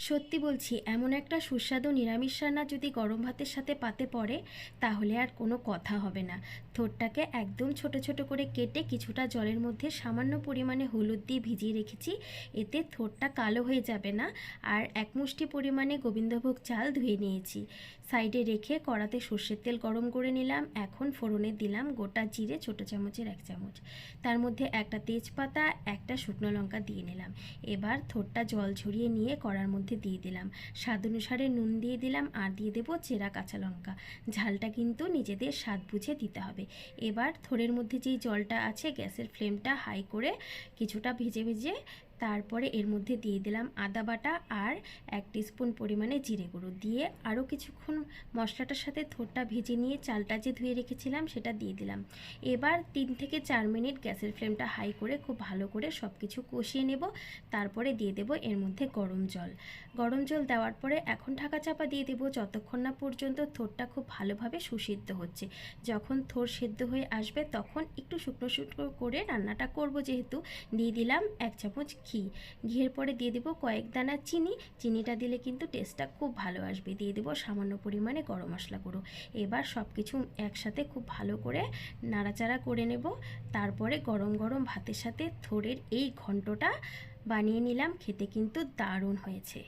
সত্যি বলছি, এমন একটা সুস্বাদু নিরামিষ রান্না যদি গরম ভাতের সাথে পাতে পড়ে, তাহলে আর কোনো কথা হবে না। থোড়টাকে একদম ছোট ছোট করে কেটে কিছুটা জলের মধ্যে সামান্য পরিমাণে হলুদ দিয়ে ভিজিয়ে রেখেছি। এতে থোড়টা কালো হয়ে যাবে না। আর এক মুষ্টি পরিমাণে গোবিন্দভোগ চাল ধুয়ে নিয়েছি। সাইডে রেখে কড়াতে সর্ষের তেল গরম করে নিলাম। এখন ফোড়নে দিলাম গোটা জিরে ছোটো চামচের 1 চামচ, তার মধ্যে একটা তেজপাতা, একটা শুকনো লঙ্কা দিয়ে নিলাম। এবার থোড়টা জল ঝরিয়ে নিয়ে কড়ার মধ্যে দিয়ে দিলাম। স্বাদ অনুসারে নুন দিয়ে দিলাম আর দিয়ে দেবো চেরা কাঁচা লঙ্কা। ঝালটা কিন্তু নিজেদের স্বাদ বুঝে দিতে হবে। এবার থোড়ের মধ্যে যেই জলটা আছে, গ্যাসের ফ্লেমটা হাই করে কিছুটা ভেজে ভেজে তারপরে এর মধ্যে দিয়ে দিলাম আদা বাটা আর 1 টিস্পুন পরিমাণে জিরে গুঁড়ো দিয়ে আরও কিছুক্ষণ মশলাটার সাথে থোড়টা ভেজে নিয়ে চালটা যে ধুয়ে রেখেছিলাম সেটা দিয়ে দিলাম। এবার 3 থেকে 4 মিনিট গ্যাসের ফ্লেমটা হাই করে খুব ভালো করে সব কিছু কষিয়ে নেব। তারপরে দিয়ে দেব এর মধ্যে গরম জল। গরম জল দেওয়ার পরে এখন ঢাকা চাপা দিয়ে দেবো যতক্ষণ না পর্যন্ত থোড়টা খুব ভালোভাবে সুসিদ্ধ হচ্ছে। যখন থোড় সেদ্ধ হয়ে আসবে তখন একটু শুকনো শুকনো করে রান্নাটা করব, যেহেতু দিয়ে দিলাম 1 চামচ ঘি। ঘিয়ের পরে দিয়ে দেবো কয়েক দানা চিনি। চিনিটা দিলে কিন্তু টেস্টটা খুব ভালো আসবে। দিয়ে দেবো সামান্য পরিমাণে গরম মশলা গুঁড়ো। এবার সব কিছু একসাথে খুব ভালো করে নাড়াচাড়া করে নেব। তারপরে গরম গরম ভাতের সাথে থোড়ের এই ঘন্টটা বানিয়ে নিলাম। খেতে কিন্তু দারুণ হয়েছে।